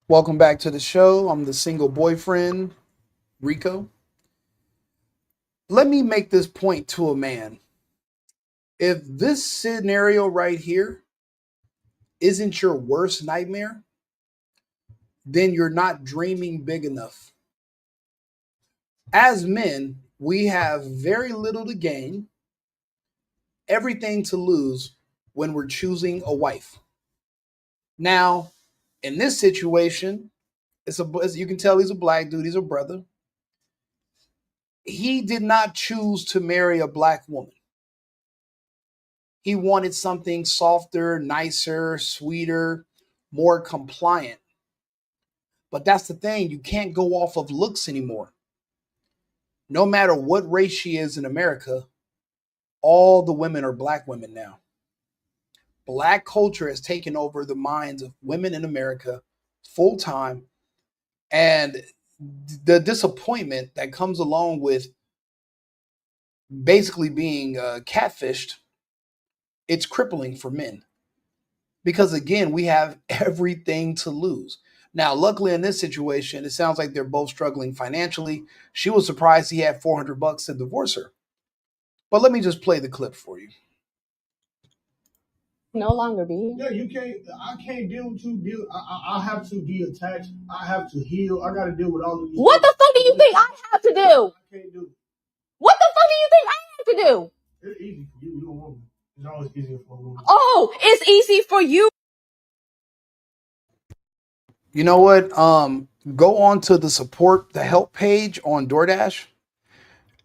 Welcome back to the show. I'm the single boyfriend, Rico. Let me make this point to a man. If this scenario right here isn't your worst nightmare, then you're not dreaming big enough. As men, we have very little to gain, everything to lose when we're choosing a wife. Now, in this situation, as you can tell he's a black dude, he's a brother. He did not choose to marry a black woman. He wanted something softer, nicer, sweeter, more compliant. But that's the thing, you can't go off of looks anymore. No matter what race she is in America, all the women are black women now. Black culture has taken over the minds of women in America full time. And the disappointment that comes along with basically being catfished, it's crippling for men. Because again, we have everything to lose. Now, luckily in this situation, it sounds like they're both struggling financially. She was surprised he had 400 bucks to divorce her. But let me just play the clip for you. No longer be. Yeah, you can't. I can't deal with you. I have to be attached. I have to heal. I got to deal with all of these. What the fuck do you think I have to do? I can't do it. What the fuck do you think I have to do? It's easy for you. You're a woman. It's always easier for a woman. Oh, it's easy for you. You know what? Go on to the help page on DoorDash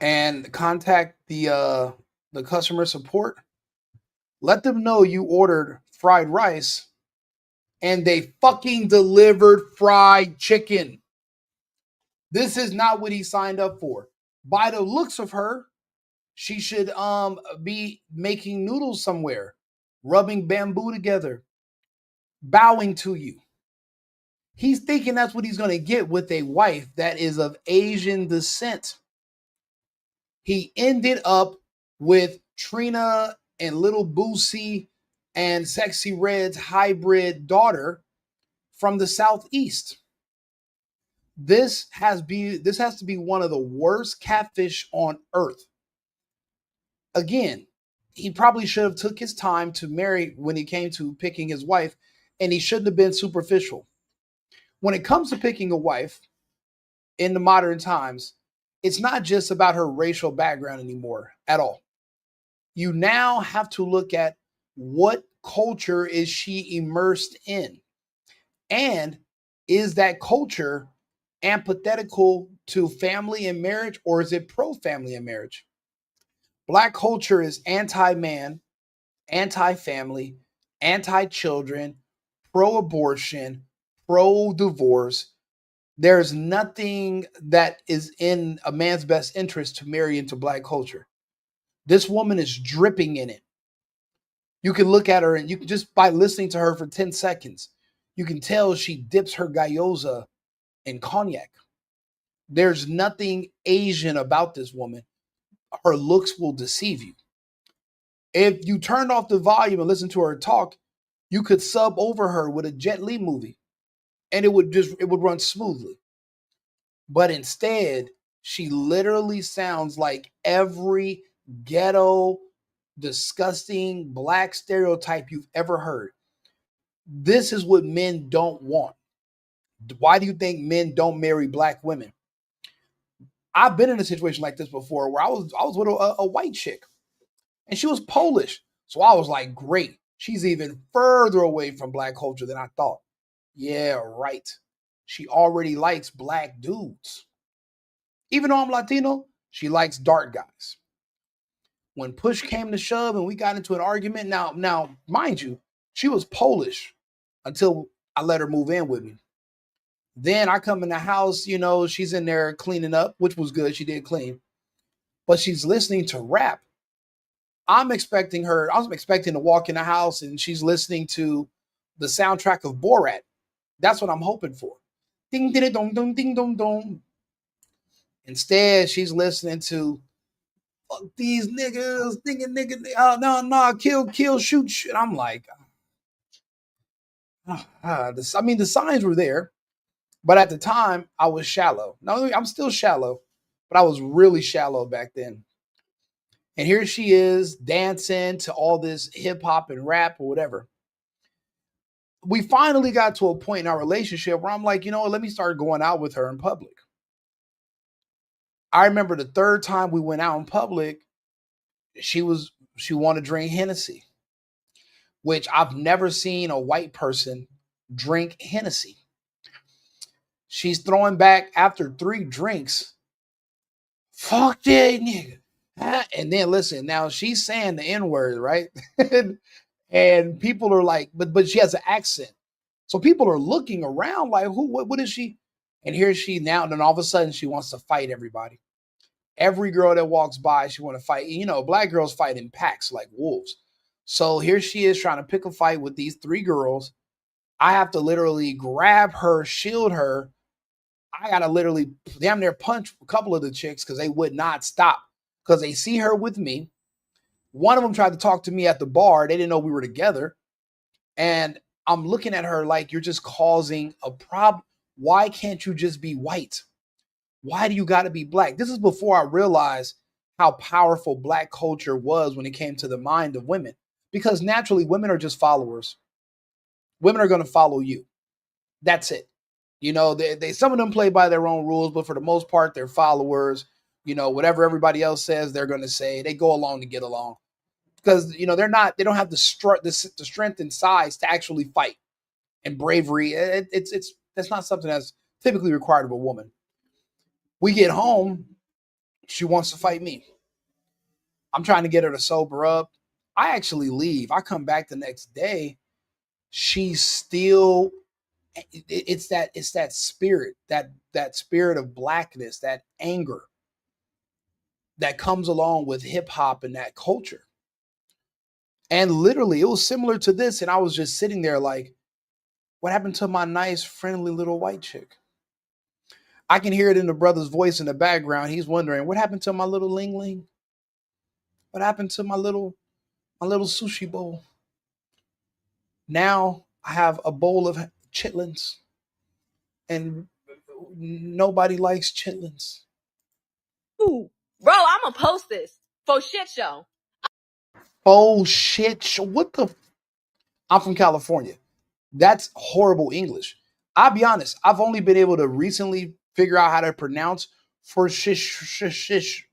and contact the customer support. Let them know you ordered fried rice and they fucking delivered fried chicken. This is not what he signed up for. By the looks of her, she should be making noodles somewhere, rubbing bamboo together, bowing to you. He's thinking that's what he's going to get with a wife that is of Asian descent. He ended up with Trina and Little Boosie and Sexy Red's hybrid daughter from the Southeast. This has to be one of the worst catfish on earth. Again, he probably should have took his time to marry when he came to picking his wife, and he shouldn't have been superficial. When it comes to picking a wife in the modern times, it's not just about her racial background anymore at all. You now have to look at what culture is she immersed in, and is that culture antithetical to family and marriage, or is it pro family and marriage? Black culture is anti man, anti family, anti children, pro abortion, pro divorce. There's nothing that is in a man's best interest to marry into black culture. This woman is dripping in it. You can look at her and you can just by listening to her for 10 seconds, you can tell she dips her gyoza in cognac. There's nothing Asian about this woman. Her looks will deceive you. If you turned off the volume and listened to her talk, you could sub over her with a Jet Li movie and it would run smoothly. But instead, she literally sounds like every ghetto, disgusting black stereotype you've ever heard. This is what men don't want. Why do you think men don't marry black women? I've been in a situation like this before where I was with a white chick and she was Polish. So I was like, great. She's even further away from black culture than I thought. Yeah, right. She already likes black dudes. Even though I'm Latino, she likes dark guys. When push came to shove and we got into an argument, now, mind you, she was Polish until I let her move in with me. Then I come in the house, she's in there cleaning up, which was good. She did clean, but she's listening to rap. I was expecting to walk in the house and she's listening to the soundtrack of Borat. That's what I'm hoping for. Ding, ding, dong, dong, ding, dong, dong. Instead, she's listening to fuck these niggas, nigga, no, kill, shoot, shoot. I'm like, the signs were there. But at the time, I was shallow. Now, I'm still shallow, but I was really shallow back then. And here she is dancing to all this hip hop and rap or whatever. We finally got to a point in our relationship where I'm like, you know what, let me start going out with her in public. I remember the third time we went out in public, she wanted to drink Hennessy, which I've never seen a white person drink Hennessy. She's throwing back after 3 drinks. Fuck that nigga. And then listen, now she's saying the N-word, right? And people are like, but she has an accent. So people are looking around like, what is she? And here she now, and then all of a sudden she wants to fight everybody. Every girl that walks by, she want to fight. You know, black girls fight in packs like wolves. So here she is trying to pick a fight with these 3 girls. I have to literally grab her, shield her. I gotta literally damn near punch a couple of the chicks because they would not stop because they see her with me. One of them tried to talk to me at the bar. They didn't know we were together. And I'm looking at her like, you're just causing a problem. Why can't you just be white? Why do you got to be black? This is before I realized how powerful black culture was when it came to the mind of women. Because naturally, women are just followers. Women are going to follow you. That's it. You know, they some of them play by their own rules, but for the most part, they're followers. You know, whatever everybody else says, they're going to say. They go along to get along because you know they don't have the strength and size to actually fight and bravery. It's that's not something that's typically required of a woman. We get home, she wants to fight me. I'm trying to get her to sober up. I actually leave. I come back the next day. She's still it's that spirit, that spirit of blackness, that anger that comes along with hip hop and that culture. And literally, it was similar to this. And I was just sitting there like, what happened to my nice, friendly little white chick? I can hear it in the brother's voice in the background. He's wondering, what happened to my little ling ling? What happened to my little sushi bowl? Now I have a bowl of chitlins, and nobody likes chitlins. Ooh. Bro, I'm gonna post this for shit show. Oh shit! What the? I'm from California. That's horrible English. I'll be honest. I've only been able to recently figure out how to pronounce for shish.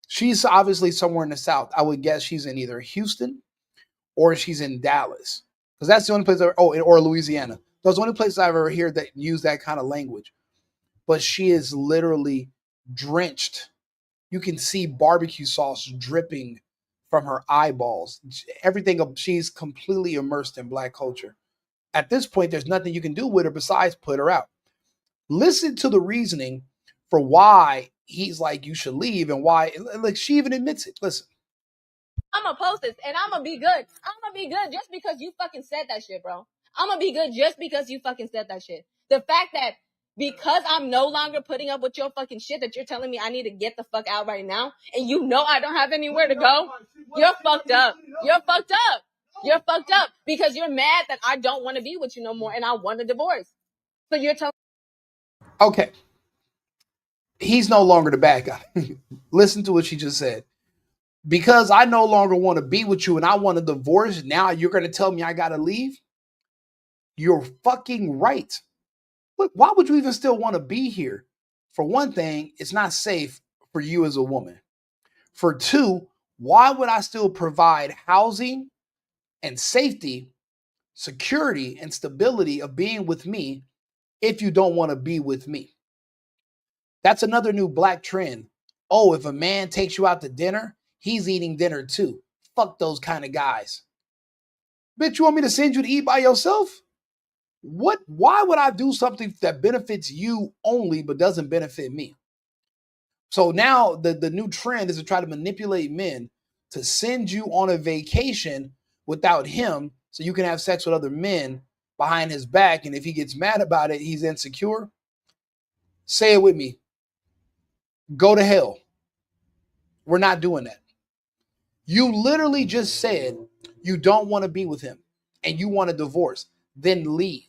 She's obviously somewhere in the South. I would guess she's in either Houston or she's in Dallas. Because that's the only place, or Louisiana. Those are the only places I've ever heard that use that kind of language. But she is literally drenched. You can see barbecue sauce dripping from her eyeballs. Everything, she's completely immersed in black culture. At this point, there's nothing you can do with her besides put her out. Listen to the reasoning for why he's like, you should leave, and why, like, she even admits it. Listen. I'm gonna post this and I'm gonna be good. I'm gonna be good just because you fucking said that shit, bro. I'm gonna be good just because you fucking said that shit. The fact that because I'm no longer putting up with your fucking shit that you're telling me I need to get the fuck out right now, and you know I don't have anywhere to go, you're fucked up. You're fucked up. You're fucked up because you're mad that I don't want to be with you no more and I want a divorce. So you're telling. Okay. He's no longer the bad guy. Listen to what she just said. Because I no longer want to be with you and I want a divorce, now you're going to tell me I got to leave? You're fucking right. Look, why would you even still want to be here? For one thing, it's not safe for you as a woman. For two, why would I still provide housing and safety, security, and stability of being with me if you don't want to be with me? That's another new black trend. Oh, if a man takes you out to dinner, he's eating dinner too. Fuck those kind of guys. Bitch, you want me to send you to eat by yourself? What? Why would I do something that benefits you only but doesn't benefit me? So now the new trend is to try to manipulate men to send you on a vacation without him so you can have sex with other men behind his back. And if he gets mad about it, he's insecure. Say it with me. Go to hell. We're not doing that. You literally just said you don't want to be with him and you want a divorce. Then leave.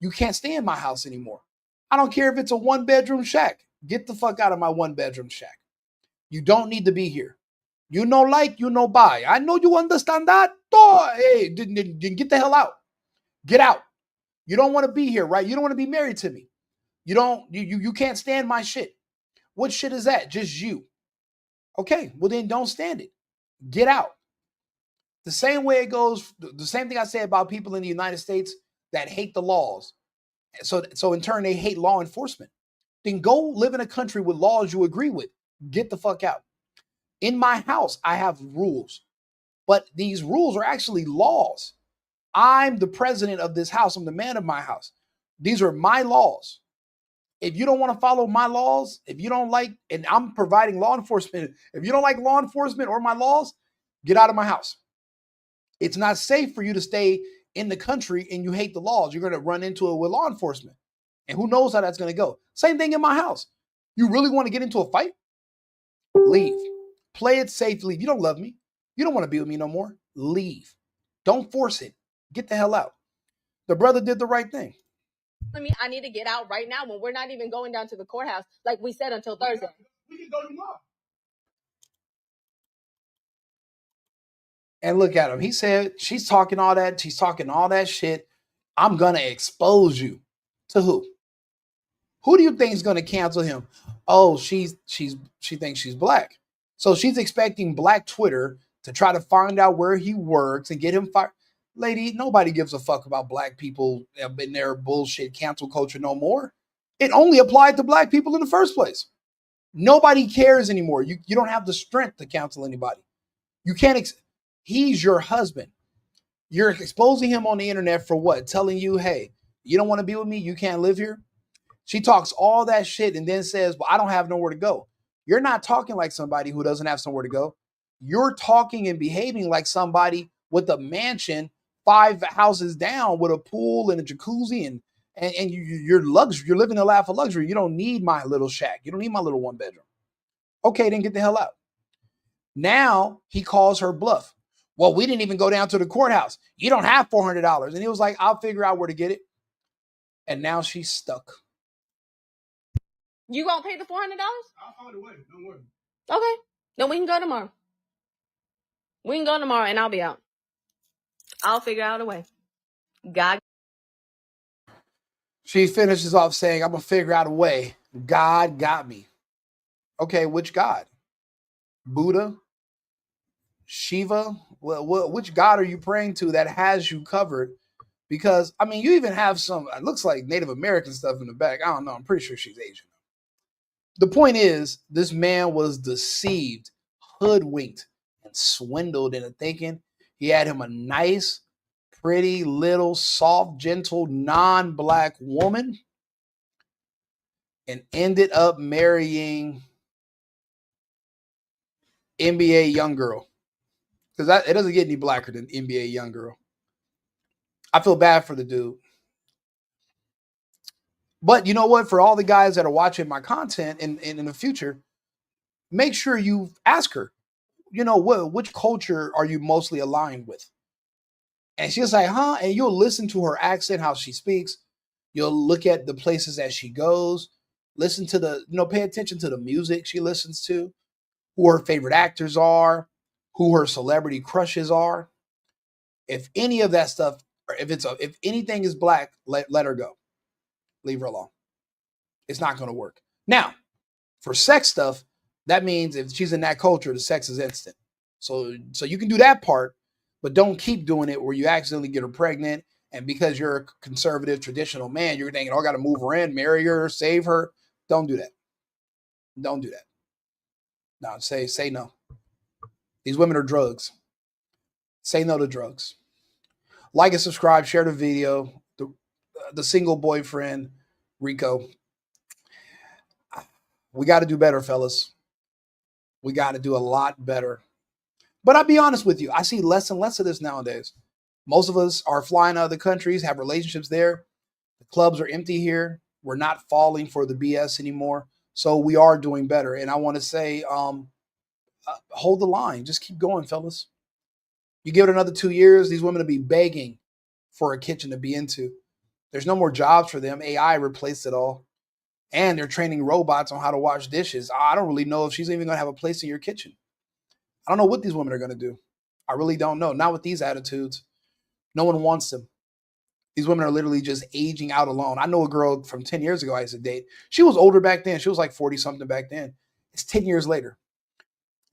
You can't stay in my house anymore. I don't care if it's a 1-bedroom shack. Get the fuck out of my 1-bedroom shack. You don't need to be here. You know like, you know buy. I know you understand that. Hey, get the hell out. Get out. You don't want to be here, right? You don't want to be married to me. You can't stand my shit. What shit is that? Just you. Okay, well then don't stand it. Get out. The same way it goes, the same thing I say about people in the United States that hate the laws. So in turn, they hate law enforcement. Then go live in a country with laws you agree with. Get the fuck out. In my house, I have rules, but these rules are actually laws. I'm the president of this house. I'm the man of my house. These are my laws. If you don't want to follow my laws, if you don't like, and I'm providing law enforcement, if you don't like law enforcement or my laws, get out of my house. It's not safe for you to stay in the country and you hate the laws. You're going to run into it with law enforcement. And who knows how that's going to go. Same thing in my house. You really want to get into a fight? Leave. Play it safely. If you don't love me, you don't want to be with me no more, leave. Don't force it. Get the hell out. The brother did the right thing. I need to get out right now when we're not even going down to the courthouse, like we said, until Thursday. We can go tomorrow. And look at him. He said, she's talking all that. She's talking all that shit. I'm going to expose you. To who? Who do you think is going to cancel him? Oh, she thinks she's black. So she's expecting black Twitter to try to find out where he works and get him fired. Lady, nobody gives a fuck about black people in their bullshit cancel culture no more. It only applied to black people in the first place. Nobody cares anymore. You don't have the strength to cancel anybody. You can't. He's your husband. You're exposing him on the internet for what? Telling you, hey, you don't want to be with me? You can't live here? She talks all that shit and then says, well, I don't have nowhere to go. You're not talking like somebody who doesn't have somewhere to go. You're talking and behaving like somebody with a mansion 5 houses down with a pool and a jacuzzi and you're luxury. You're living a life of luxury. You don't need my little shack. You don't need my little 1-bedroom. Okay, then get the hell out. Now he calls her bluff. Well, we didn't even go down to the courthouse. You don't have $400. And he was like, I'll figure out where to get it. And now she's stuck. You gonna pay the $400? I'll find a way. Don't worry. Okay. Then we can go tomorrow. We can go tomorrow and I'll be out. I'll figure out a way. God. She finishes off saying, I'm going to figure out a way. God got me. Okay, which God? Buddha? Shiva? Well, which God are you praying to that has you covered? Because, I mean, you even have some, it looks like Native American stuff in the back. I don't know. I'm pretty sure she's Asian. The point is, this man was deceived, hoodwinked, and swindled into thinking he had him a nice, pretty, little, soft, gentle, non-black woman and ended up marrying NBA young girl. Because it doesn't get any blacker than NBA young girl. I feel bad for the dude. But you know what? For all the guys that are watching my content in the future, make sure you ask her, you know, which culture are you mostly aligned with? And she's like, huh? And you'll listen to her accent, how she speaks. You'll look at the places that she goes. Listen to pay attention to the music she listens to, who her favorite actors are, who her celebrity crushes are. If any of that stuff, or if anything is black, let her go. Leave her alone. It's not going to work. Now, for sex stuff, that means if she's in that culture, the sex is instant. So you can do that part, but don't keep doing it where you accidentally get her pregnant. And because you're a conservative, traditional man, you're thinking, oh, I got to move her in, marry her, save her. Don't do that. Don't do that. No, say no. These women are drugs. Say no to drugs. Like and subscribe, share the video. The single boyfriend, Rico. We got to do better, fellas. We got to do a lot better. But I'll be honest with you, I see less and less of this nowadays. Most of us are flying out of the countries, have relationships there. The clubs are empty here. We're not falling for the BS anymore. So we are doing better. And I want to say, hold the line. Just keep going, fellas. You give it another 2 years, these women will be begging for a kitchen to be into. There's no more jobs for them. AI replaced it all. And they're training robots on how to wash dishes. I don't really know if she's even going to have a place in your kitchen. I don't know what these women are going to do. I really don't know. Not with these attitudes. No one wants them. These women are literally just aging out alone. I know a girl from 10 years ago I used to date. She was older back then. She was like 40 something back then. It's 10 years later.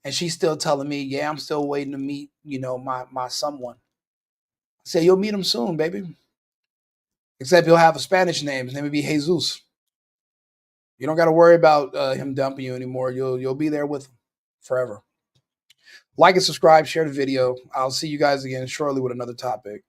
And she's still telling me, yeah, I'm still waiting to meet, my someone. I say, you'll meet him soon, baby. Except he'll have a Spanish name. His name would be Jesus. You don't got to worry about him dumping you anymore. You'll be there with him forever. Like and subscribe, share the video. I'll see you guys again shortly with another topic.